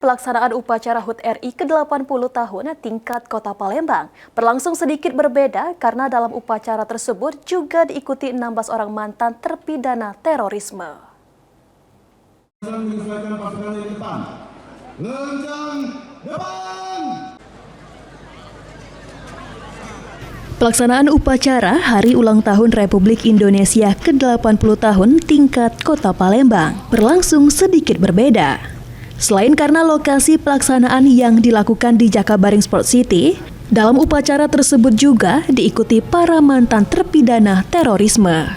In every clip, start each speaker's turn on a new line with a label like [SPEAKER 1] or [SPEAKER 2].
[SPEAKER 1] Pelaksanaan upacara HUT RI ke-80 tahun tingkat Kota Palembang berlangsung sedikit berbeda karena dalam upacara tersebut juga diikuti 16 orang mantan terpidana terorisme. Pelaksanaan upacara Hari Ulang Tahun Republik Indonesia ke-80 tahun tingkat Kota Palembang berlangsung sedikit berbeda. Selain karena lokasi pelaksanaan yang dilakukan di Jakabaring Sport City, dalam upacara tersebut juga diikuti para mantan terpidana terorisme.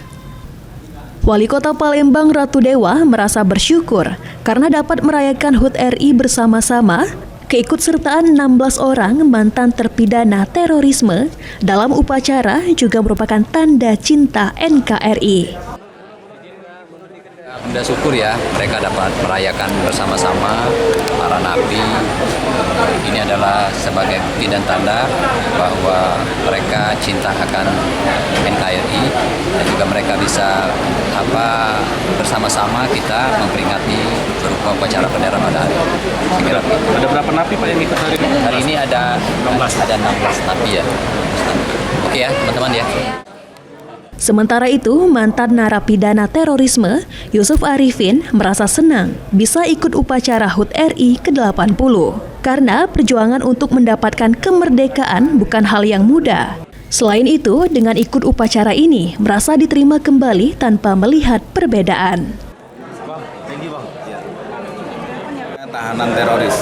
[SPEAKER 1] Wali Kota Palembang Ratu Dewa merasa bersyukur karena dapat merayakan HUT RI bersama-sama. Keikutsertaan 16 orang mantan terpidana terorisme dalam upacara juga merupakan tanda cinta NKRI.
[SPEAKER 2] Bunda syukur ya, mereka dapat merayakan bersama-sama para napi. Ini adalah sebagai bukti dan tanda bahwa mereka cinta akan NKRI dan juga mereka bisa bersama-sama kita memperingati berupa upacara bendera pada hari ini. Saya kira begitu.
[SPEAKER 3] Ada berapa napi Pak yang ikut hari ini?
[SPEAKER 2] Hari ini ada 16 napi ya. Oke ya teman-teman ya.
[SPEAKER 1] Sementara itu, mantan narapidana terorisme Yusuf Arifin merasa senang bisa ikut upacara HUT RI ke-80 karena perjuangan untuk mendapatkan kemerdekaan bukan hal yang mudah. Selain itu, dengan ikut upacara ini merasa diterima kembali tanpa melihat perbedaan.
[SPEAKER 4] Tahanan teroris.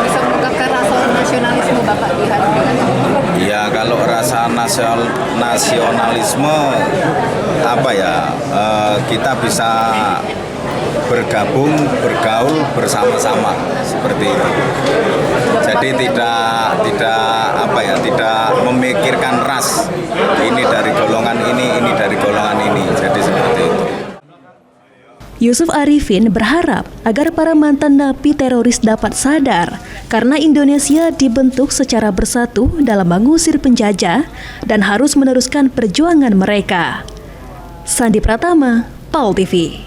[SPEAKER 5] Bisa mengungkapkan rasa nasionalisme Bapak di hari ini?
[SPEAKER 4] Ya kalau rasa nasionalisme kita bisa bergabung, bergaul bersama-sama seperti itu. Jadi tidak memikirkan ras. Ini dari golongan ini dari golongan ini. Jadi seperti itu.
[SPEAKER 1] Yusuf Arifin berharap agar para mantan napi teroris dapat sadar karena Indonesia dibentuk secara bersatu dalam mengusir penjajah dan harus meneruskan perjuangan mereka. Sandi Pratama, PAL TV.